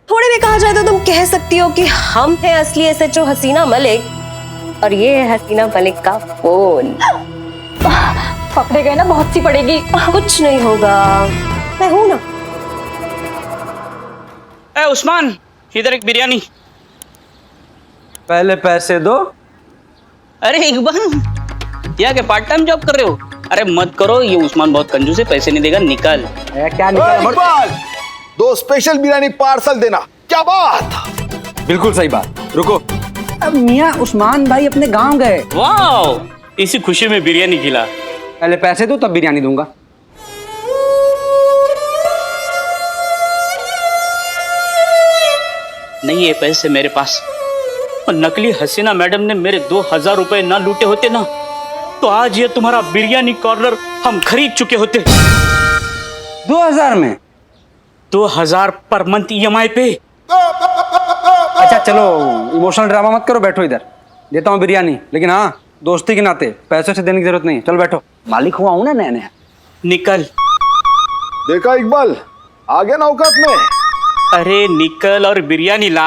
थोड़े भी कहा जाए तो तुम कह सकती हो कि हम हैं असली एसएचओ हसीना मलिक और ये है हसीना मलिक का फोन। पकड़े गए ना बहुत सी पड़ेगी। कुछ नहीं होगा, मैं हूं ना। ए उस्मान, इधर एक बिरयानी। पहले पैसे दो। अरे इकबाल, यहाँ के पार्ट टाइम जॉब कर रहे हो? अरे मत करो, ये उस्मान बहुत कंजूस है, पैसे नहीं देगा, निकल। क्या निकल? इकबाल, 2 स्पेशल बिरयानी पार्सल देना। क्या बात? बिल्कुल सही बात। रुको, अब मियाँ उस्मान भाई अपने गांव गए। वाओ, इसी खुशी में बिरयानी खिला। पहले पैसे दो तब बिरयानी दूंगा। नहीं है पैसे मेरे पास, और नकली हसीना मैडम ने मेरे 2000 रुपए ना लूटे होते ना, तो आज ये तुम्हारा बिरयानी कॉर्नर हम खरीद चुके होते। 2000 में? 2000 पर मंथ EMI पे। अच्छा चलो, इमोशनल ड्रामा मत करो, बैठो इधर, देता हूँ बिरयानी, लेकिन हाँ दोस्ती के नाते पैसे से देने की जरूरत नहीं है। चलो बैठो, मालिक हुआ हूँ ना नया नया। निकल। देखा इकबाल, आ गया ना औकात में। अरे निकल और बिरयानी ला।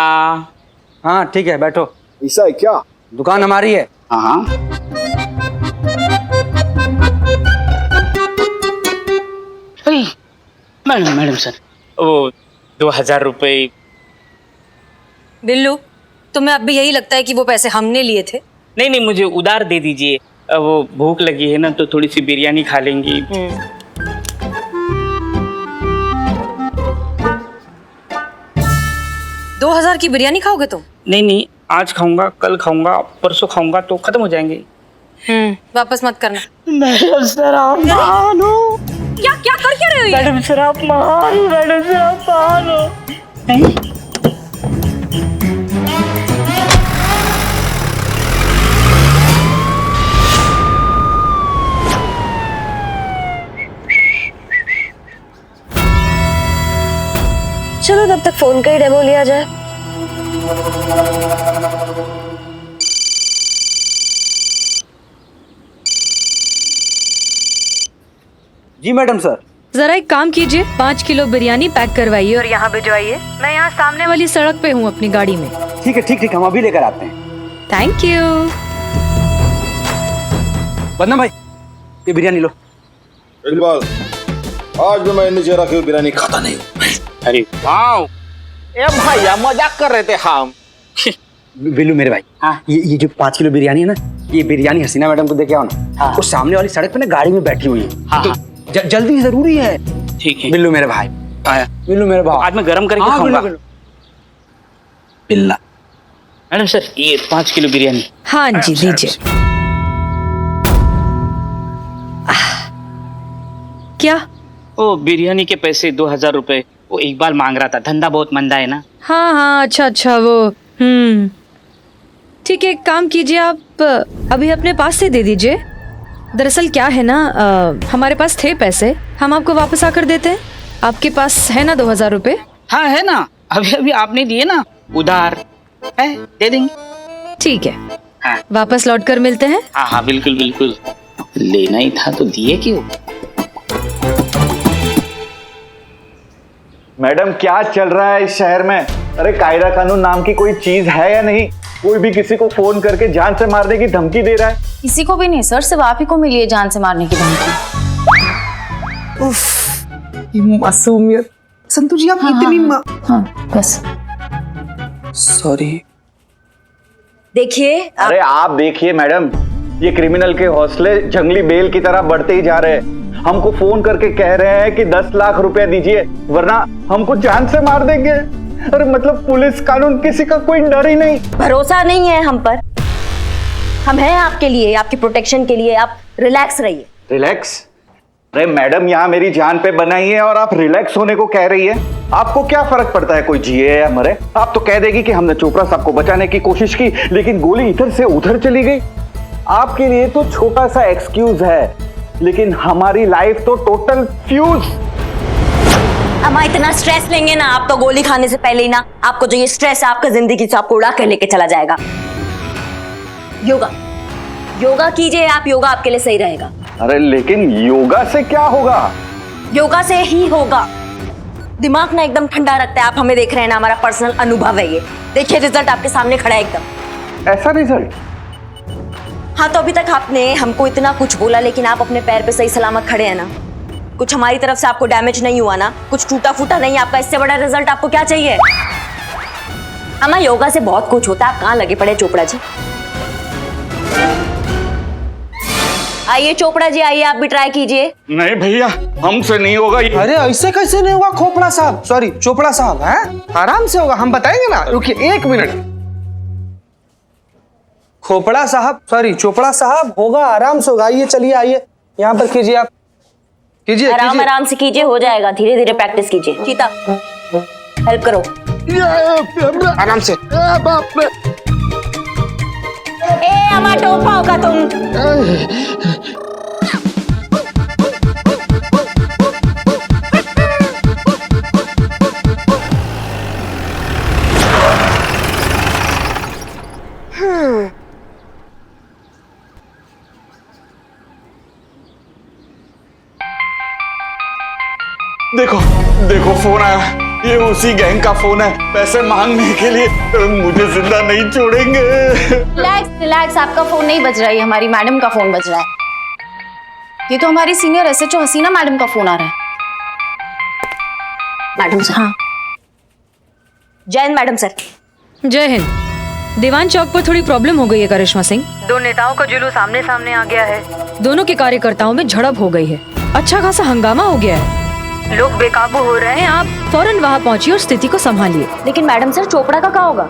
हाँ ठीक है, बैठो। ऐसा है क्या? दुकान हमारी है। हाँ मैडम सर, वो 2000 रुपए। बिल्लू, तुम्हें अब भी यही लगता है कि वो पैसे हमने लिए थे? नहीं नहीं, मुझे उधार दे दीजिए, वो भूख लगी है ना, तो थोड़ी सी बिरयानी खा लेंगी। 2000 की बिरयानी खाओगे तुम? नहीं नहीं, आज खाऊंगा, कल खाऊंगा, परसों खाऊंगा, तो खत्म हो जाएंगे। वापस मत करना। मैडम सर आप मानो। क्या क्या कर क्या रहे हो ये? मैडम सर आप मानो, मैडम सर आप मानो। नहीं चलो तब तक फोन का ही डेमो लिया जाए। जी मैडम सर। जरा एक काम कीजिए, 5 किलो बिरयानी पैक करवाइए और यहाँ भिजवाइए। मैं यहाँ सामने वाली सड़क पे हूँ अपनी गाड़ी में। ठीक है ठीक ठीक, हम अभी लेकर आते हैं। Thank you. बदनाम भाई, ये बिरयानी लो। इकबाल, आज भी मैं नीचे रखी हुई बिरयानी खाता नहीं हूँ। अरे वाओ, ए भैया मजाक कर रहे थे हम। बिल्लू मेरे भाई, हाँ ये जो 5 किलो बिरयानी है ना, ये बिरयानी हसीना मैडम को दे के आओ ना। हाँ। वो सामने वाली सड़क पे ना गाड़ी में बैठी हुई है। हाँ, तो जल्दी जरूरी है। ठीक है बिल्लू मेरे भाई, आया बिल्लू मेरे भाई, आज मैं गरम करके हाँ, खाऊंगा। बिल्ला। मैडम सर ये 5 किलो बिरयानी। हाँ जी दीजिए। क्या? ओ बिरयानी के पैसे 2000 रुपए, वो इकबाल मांग रहा था, धंधा बहुत मंदा है ना। हाँ हाँ, अच्छा अच्छा, वो ठीक है, एक काम कीजिए, आप अभी अपने पास से दे दीजिए। दरअसल क्या है ना, हमारे पास थे पैसे, हम आपको वापस आकर देते हैं। आपके पास है ना 2000 रुपए? हाँ है ना, अभी अभी आपने दिए ना, उधार है, दे देंगे। ठीक है, हाँ वापस लौट कर मिलते हैं। हाँ हाँ बिल्कुल बिल्कुल, लेना ही था तो दिए क्यों। मैडम क्या चल रहा है इस शहर में? अरे कायदा कानून नाम की कोई चीज है या नहीं? कोई भी किसी को फोन करके जान से मारने की धमकी दे रहा है। किसी को भी नहीं सर, सिर्फ आप ही को मिली है जान से मारने की धमकी। ये मासूमियत। संतु जी आप इतनी हाँ बस। सॉरी। देखिए अरे आप देखिए मैडम, ये क्रिमिनल के हौसले जंगली बेल की तरह बढ़ते ही जा रहे हैं। हमको फोन करके कह रहे हैं कि 10 लाख रुपया दीजिए वरना हमको जान से मार देंगे। अरे मतलब पुलिस कानून किसी का कोई डर ही नहीं। भरोसा नहीं है हम पर। हम हैं आपके लिए, आपकी प्रोटेक्शन के लिए। आप रिलैक्स रहिए। रिलैक्स? अरे मैडम यहाँ मेरी जान पे बनाई है और आप रिलैक्स होने को कह रही है। आपको क्या फर्क पड़ता है कोई जिए या मरे? आप तो कह देगी कि हमने चोपड़ा साहब को बचाने की कोशिश की लेकिन गोली इधर से उधर चली गई। आपके लिए तो छोटा सा एक्सक्यूज है लेकिन हमारी लाइफ तो टोटल फ्यूज। अम्मा इतना स्ट्रेस लेंगे ना आप तो गोली खाने से पहले ही ना आपको जो ये स्ट्रेस है आपका जिंदगी से आपको उड़ा कर लेके चला जाएगा। योगा योगा कीजिए आप, योगा आपके लिए सही रहेगा। अरे लेकिन योगा से क्या होगा? योगा से ही होगा। दिमाग ना एकदम ठंडा रखता है। आप हमें देख रहे हैं ना, हमारा पर्सनल अनुभव है ये। देखिए रिजल्ट आपके सामने खड़ा है एकदम। ऐसा रिजल्ट? हाँ तो अभी तक आपने हमको इतना कुछ बोला लेकिन आप अपने पैर पे सही सलामत खड़े हैं ना। कुछ हमारी तरफ से आपको डैमेज नहीं हुआ ना, कुछ टूटा फूटा नहीं आपका। इससे बड़ा रिजल्ट आपको क्या चाहिए? अम्मा योगा से बहुत कुछ होता है। आप कहाँ लगे पड़े चोपड़ा जी? आइए चोपड़ा जी आइए, आप भी ट्राई कीजिए। नहीं भैया हमसे नहीं होगा ये। अरे ऐसे कैसे नहीं होगा खोपड़ा साहब, सॉरी चोपड़ा साहब, हैं? आराम से होगा, हम बताएंगे ना। रुकिए 1 मिनट। खोपड़ा साहब, सॉरी चोपड़ा साहब, होगा आराम से होगा। आइए चलिए आइए यहाँ पर कीजिए, आप कीजिए। आराम आराम से कीजिए, हो जाएगा। धीरे धीरे प्रैक्टिस कीजिए। चीता हेल्प करो आराम से। ए अम्मा टोपा होगा तुम। देखो देखो फोन आया, ये उसी गैंग का फोन है पैसे मांगने के लिए। मुझे जिंदा नहीं छोड़ेंगे। रिलैक्स रिलैक्स, आपका फोन नहीं बज रहा है, हमारी मैडम का फोन बज रहा है। ये तो हमारी सीनियर एसएचओ हसीना मैडम का फोन आ रहा है। Madam sir. हाँ जय हिंद मैडम सर। जय हिंद। दीवान चौक पर थोड़ी प्रॉब्लम हो गई है करिश्मा सिंह। 2 नेताओं का जुलूस आमने सामने आ गया है। दोनों के कार्यकर्ताओं में झड़प हो गई है। अच्छा खासा हंगामा हो गया है, लोग बेकाबू हो रहे हैं। आप फौरन वहाँ पहुँचिए और स्थिति को संभालिए। लेकिन मैडम सर चोपड़ा का क्या होगा?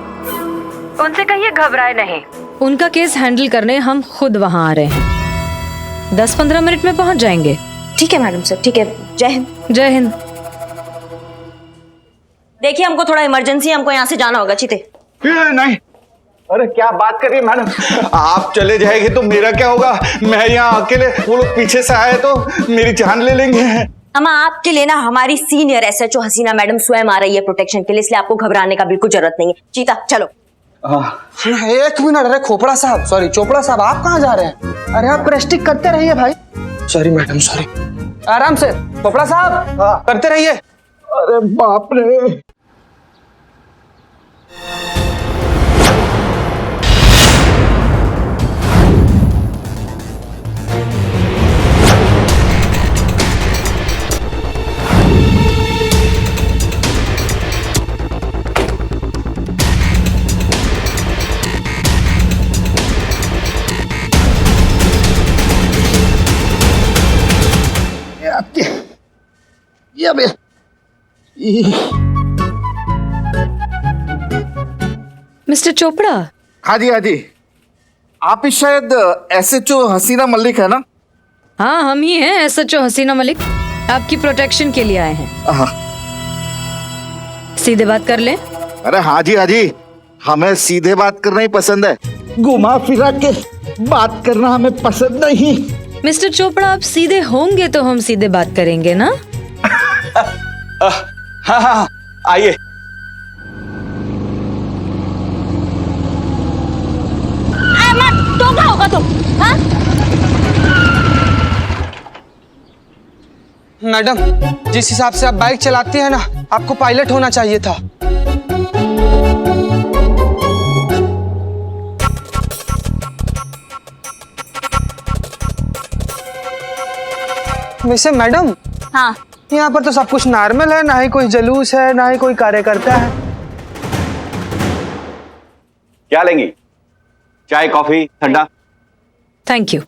उनसे कहिए घबराए नहीं। उनका केस हैंडल करने हम खुद वहाँ आ रहे हैं। 10-15 मिनट में पहुँच जाएंगे। ठीक है मैडम सर, ठीक है। जय हिंद। जय हिंद। देखिए हमको थोड़ा इमरजेंसी, हमको यहाँ से जाना होगा। चीते नहीं, अरे क्या बात कर रही है मैडम? आप चले जाएंगे तो मेरा क्या होगा? मैं यहाँ अकेले, वो लोग पीछे से आए तो मेरी जान ले लेंगे। अम्मा आपके लिए ना हमारी सीनियर एसएचओ हसीना मैडम स्वयं आ रही है प्रोटेक्शन के लिए, इसलिए आपको घबराने का बिल्कुल जरूरत नहीं है। चीता चलो। 1 मिनट। अरे खोपड़ा साहब, सॉरी चोपड़ा साहब, आप कहाँ जा रहे हैं? अरे आप प्रेस्टिक करते रहिए भाई। Sorry madam, sorry. आराम से खोपड़ा साहब, करते रहिए। अरे बाप रे। मिस्टर चोपड़ा। हाँ जी हाँ जी, आप ही शायद एसएचओ हसीना मलिक है ना? हाँ हम ही हैं एसएचओ हसीना मलिक, आपकी प्रोटेक्शन के लिए आए हैं। हाँ। सीधे बात कर लें? अरे हाँ जी, हमें सीधे बात करना ही पसंद है, घुमा फिरा के बात करना हमें पसंद नहीं। मिस्टर चोपड़ा आप सीधे होंगे तो हम सीधे बात करेंगे ना? हाँ हाँ आइए। टोपा होगा तुम, हाँ? मैडम, जिस हिसाब से आप बाइक चलाती हैं ना, आपको पायलट होना चाहिए था। वैसे मैडम, हाँ, यहाँ पर तो सब कुछ नॉर्मल है, ना ही कोई जलूस है, ना ही कोई कार्यकर्ता है। क्या लेंगी? चाय, कॉफी, ठंडा? Thank you.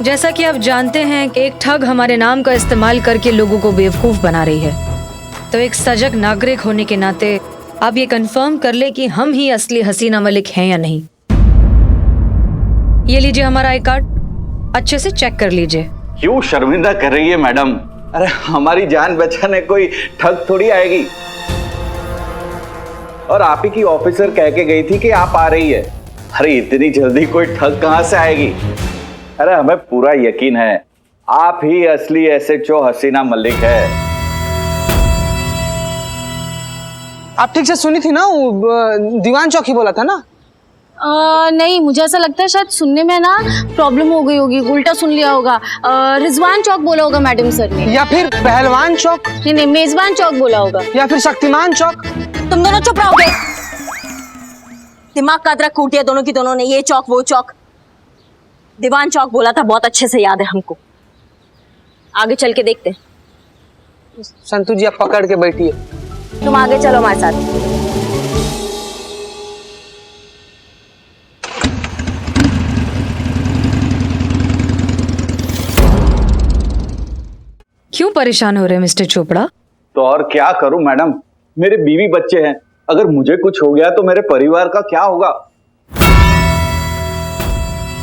जैसा कि आप जानते हैं कि एक ठग हमारे नाम का इस्तेमाल करके लोगों को बेवकूफ बना रही है, तो एक सजग नागरिक होने के नाते आप ये कंफर्म कर ले कि हम ही असली हसीना मलिक हैं या नहीं। ये लीजिए हमारा आई कार्ड, अच्छे से चेक कर लीजिए। क्यों शर्मिंदा कर रही है मैडम? अरे हमारी जान बचाने कोई ठग थोड़ी आएगी। और आप ही की ऑफिसर कह के गई थी कि आप आ रही है। अरे इतनी जल्दी कोई ठग कहां से आएगी? अरे हमें पूरा यकीन है आप ही असली एसएचओ हसीना मलिक है। आप ठीक से सुनी थी ना? वो दीवान चौक ही बोला था ना? नहीं, मुझे ऐसा लगता है शायद सुनने में ना प्रॉब्लम हो गई होगी, उल्टा सुन लिया होगा। रिजवान चौक बोला होगा मैडम सर ने, या फिर पहलवान चौक, नहीं मेजबान चौक बोला होगा, या फिर शक्तिमान चौक। तुम दोनों चुप रहोगे? दिमाग का अदरक कूट दिया दोनों की दोनों ने। ये चौक वो चौक, दीवान चौक बोला था, बहुत अच्छे से याद है हमको। आगे चल के देखते। संतू जी आप पकड़ के बैठिए। तुम आगे चलो हमारे साथ। क्यों परेशान हो रहे हैं मिस्टर चोपड़ा? तो और क्या करूं मैडम, मेरे बीवी बच्चे हैं। अगर मुझे कुछ हो गया तो मेरे परिवार का क्या होगा?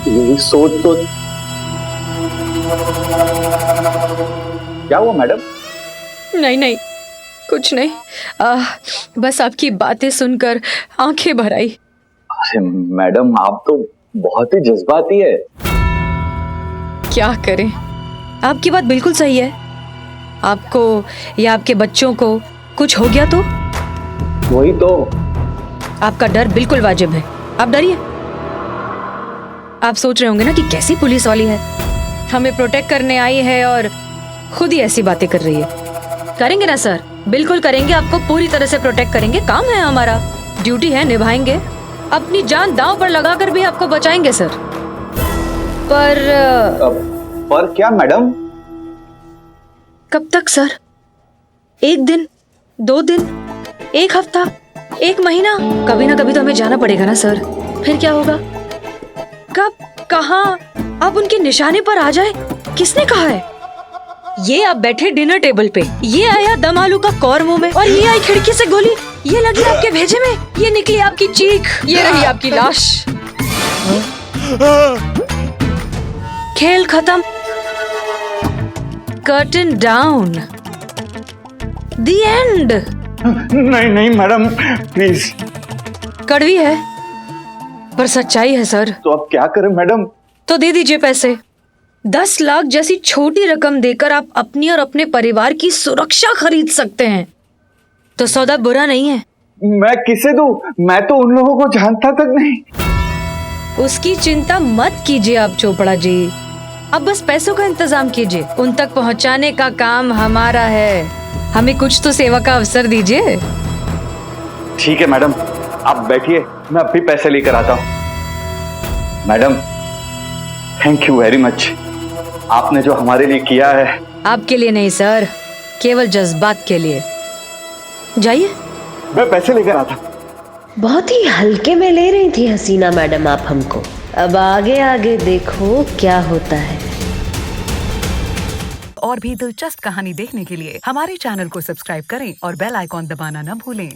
यही सोच तो। क्या हुआ मैडम? नहीं कुछ नहीं, बस आपकी बातें सुनकर आंखें भर आई। अरे मैडम आप तो बहुत ही जज्बाती है। क्या करें, आपकी बात बिल्कुल सही है। आपको या आपके बच्चों को कुछ हो गया तो? वही तो। आपका डर बिल्कुल वाजिब है, आप डरिए। आप सोच रहे होंगे ना कि कैसी पुलिस वाली है, हमें प्रोटेक्ट करने आई है और खुद ही ऐसी बातें कर रही है। करेंगे ना सर, बिल्कुल करेंगे, आपको पूरी तरह से प्रोटेक्ट करेंगे। काम है हमारा, ड्यूटी है, निभाएंगे। अपनी जान दांव पर लगाकर भी आपको बचाएंगे सर। पर क्या मैडम? कब तक सर? एक दिन, 2 दिन, 1 हफ्ता, 1 महीना? कभी ना कभी तो हमें जाना पड़ेगा ना सर। फिर क्या होगा? कब, कहां आप उनके निशाने पर आ जाए? किसने कहा है? ये आप बैठे डिनर टेबल पे, ये आया दम आलू का कौर मुंह में, और ये आई खिड़की से गोली, ये लगी आपके भेजे में, ये निकली आपकी चीख, ये रही आपकी लाश। खेल खत्म, कर्टन डाउन, द एंड। नहीं मैडम प्लीज। कड़वी है पर सच्चाई है सर। तो अब क्या करें मैडम? तो दे दीजिए पैसे। 10 लाख जैसी छोटी रकम देकर आप अपनी और अपने परिवार की सुरक्षा खरीद सकते हैं, तो सौदा बुरा नहीं है। मैं किसे दूं? मैं तो उन लोगों को जानता तक नहीं। उसकी चिंता मत कीजिए आप चोपड़ा जी, अब बस पैसों का इंतजाम कीजिए, उन तक पहुंचाने का काम हमारा है। हमें कुछ तो सेवा का अवसर दीजिए। ठीक है मैडम, आप बैठिए, मैं अभी पैसे लेकर आता हूँ। Madam thank you very much, आपने जो हमारे लिए किया है। आपके लिए नहीं सर, केवल जज्बात के लिए। जाइए। मैं पैसे लेकर आता। बहुत ही हल्के में ले रही थी हसीना मैडम आप हमको, अब आगे आगे देखो क्या होता है। और भी दिलचस्प कहानी देखने के लिए हमारे चैनल को सब्सक्राइब करें और बेल आइकॉन दबाना न भूलें।